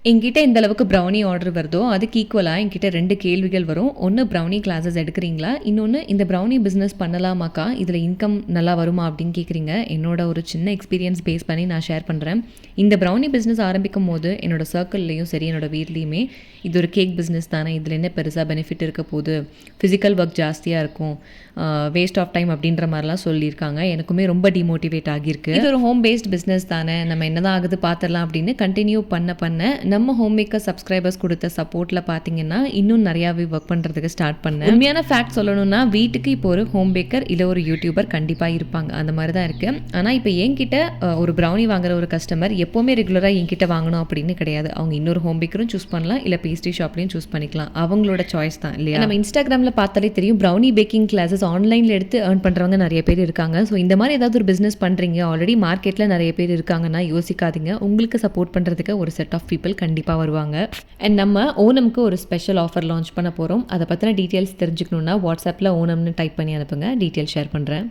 என்கிட்ட இந்த அளவுக்கு ப்ரௌனி ஆர்டர் வருதோ அதுக்கு ஈக்குவலாக என்கிட்ட 2 கேள்விகள் வரும். ஒன்று ப்ரௌனி கிளாஸஸ் எடுக்கிறீங்களா, இன்னொன்று இந்த ப்ரௌனி பிஸ்னஸ் பண்ணலாமாக்கா, இதில் இன்கம் நல்லா வருமா அப்படின்னு கேட்குறீங்க. என்னோட ஒரு சின்ன எக்ஸ்பீரியன்ஸ் பேஸ் பண்ணி நான் ஷேர் பண்ணுறேன். இந்த ப்ரௌனி பிஸ்னஸ் ஆரம்பிக்கும் போது என்னோட சர்க்கிள்லேயும் சரி, என்னோட வீட்லேயுமே இது ஒரு கேக் பிஸ்னஸ் தானே, இதில் என்ன பெருசாக பெனிஃபிட் இருக்க போகுது, ஃபிசிக்கல் ஒர்க் ஜாஸ்தியாக இருக்கும், வேஸ்ட் ஆஃப் டைம் அப்படின்ற மாதிரிலாம் சொல்லியிருக்காங்க. எனக்குமே ரொம்ப டிமோட்டிவேட் ஆகியிருக்கு. இது ஒரு ஹோம் பேஸ்ட் பிஸ்னஸ் தானே, நம்ம என்னதான் ஆகுது பார்த்துடலாம் அப்படின்னு கண்டினியூ பண்ண நம்ம ஹோம் மேக்கர் சப்ஸ்கிரைபர்ஸ் கொடுத்த சப்போர்ட்டில் பார்த்தீங்கன்னா இன்னும் நிறையாவே ஒர்க் பண்ணுறதுக்கு ஸ்டார்ட் பண்ணேன். உண்மையான ஃபேக்ட் சொல்லணும்னா வீட்டுக்கு இப்போ ஒரு ஹோம் பேக்கர் இல்லை ஒரு யூடியூபர் கண்டிப்பாக இருப்பாங்க, அந்த மாதிரி தான் இருக்குது. ஆனால் இப்போ என்கிட்ட ஒரு ப்ரௌனி வாங்குற ஒரு கஸ்டமர் எப்போவுமே ரெகுலராக என்கிட்ட வாங்கணும் அப்படின்னு கிடையாது. அவங்க இன்னொரு ஹோம் பேக்கரும் சூஸ் பண்ணலாம், இல்லை பேஸ்ட்ரி ஷாப்லையும் சூஸ் பண்ணிக்கலாம். அவங்களோட சாய்ஸ் தான் இல்லையா. நம்ம இன்ஸ்டாகிராமில் பார்த்தாலே தெரியும், ப்ரௌனி பேக்கிங் கிளாஸஸ் ஆன்லைனில் எடுத்து ஏர்ன் பண்ணுறவங்க நிறைய பேர் இருக்காங்க. ஸோ இந்த மாதிரி ஏதாவது ஒரு பிஸ்னஸ் பண்ணுறீங்க, ஆல்ரெடி மார்க்கெட்டில் நிறைய பேர் இருக்காங்கன்னா யோசிக்காதீங்க. உங்களுக்கு சப்போர்ட் பண்ணுறதுக்கு ஒரு செட் ஆஃப் பீப்புள் கண்டிப்பாக வருவாங்க. அண்ட் நம்ம ஓணம்க்கு ஒரு ஸ்பெஷல் ஆஃபர் லான்ச் பண்ண போகிறோம். அதை பற்றின டீட்டெயில்ஸ் தெரிஞ்சுக்கணுன்னா வாட்ஸ்அப்பில் ஓணம்னு டைப் பண்ணி அனுப்புங்க, டீட்டெயில் ஷேர் பண்ணுறேன்.